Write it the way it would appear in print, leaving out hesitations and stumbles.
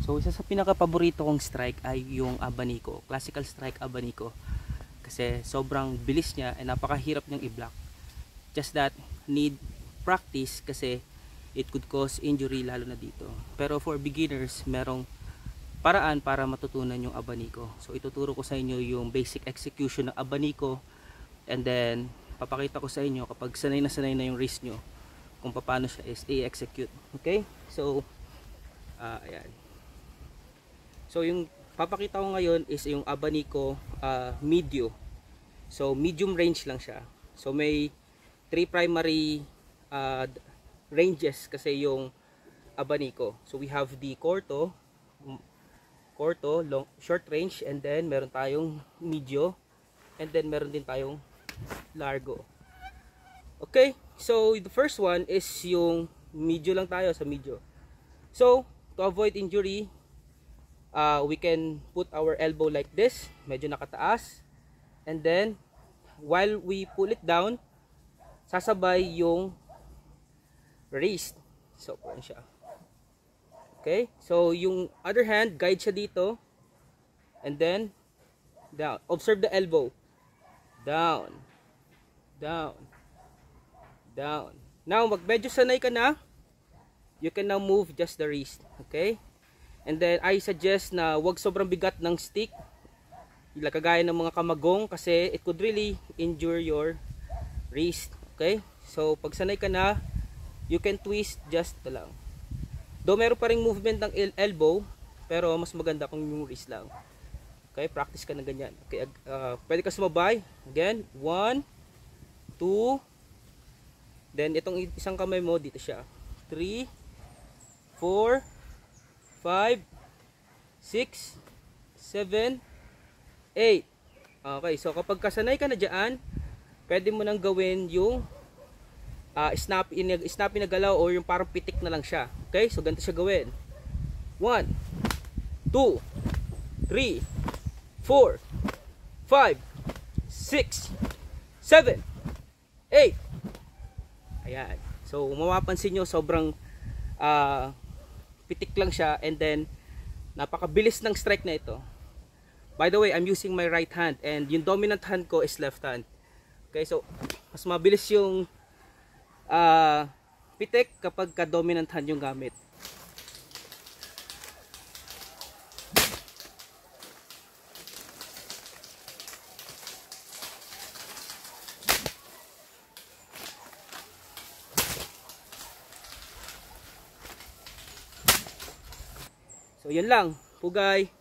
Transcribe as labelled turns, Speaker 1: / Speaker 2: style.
Speaker 1: So isa sa pinaka-paborito kong strike ay yung Abanico, classical strike Abanico. Kasi sobrang bilis niya at napakahirap niyang i-block. Just that need practice kasi it could cause injury lalo na dito. Pero for beginners, merong paraan para matutunan yung Abanico. So ituturo ko sa inyo yung basic execution ng Abanico, and then papakita ko sa inyo kapag sanay na yung wrist nyo kung paano siya is i-execute. Okay? So ayan. So yung papakita ko ngayon is yung Abanico Medio. So medium range lang siya. So may 3 primary ranges kasi yung Abanico. So we have the corto, long, short range, and then meron tayong medio, and then meron din tayong largo. Okay, so the first one is yung medio lang tayo sa medio. So to avoid injury, we can put our elbow like this, medyo nakataas, and then while we pull it down, sasabay yung wrist. So parang siya. Okay, so yung other hand, guide siya dito, and then down. Observe the elbow. Down, down, down. Now medyo sanay ka na, you can now move just the wrist. Okay, and then I suggest na wag sobrang bigat ng stick, kagaya ng mga kamagong, kasi it could really injure your wrist. Okay, so pag sanay ka na, you can twist just ito lang. Though meron pa ring movement ng elbow, pero mas maganda kung yung wrist lang. Okay, practice ka na ganyan. Okay, pwede ka sumabay. Again, 1, 2, then itong isang kamay mo, dito siya. 3, 4, 5, 6, 7, 8. Okay, so kapag kasanay ka na dyan, pwede mo nang gawin yung snappy na galaw, or yung parang pitik na lang siya. Okay, so ganito siya gawin. 1, 2, 3, 4, 5, 6, 7, 8. Ayan. So mapapansin nyo, sobrang pitik lang siya, and then napakabilis ng strike na ito. By the way, I'm using my right hand, and yung dominant hand ko is left hand. Okay, so mas mabilis yung pitik kapag ka-dominant hand yung gamit. So yun lang, pugay.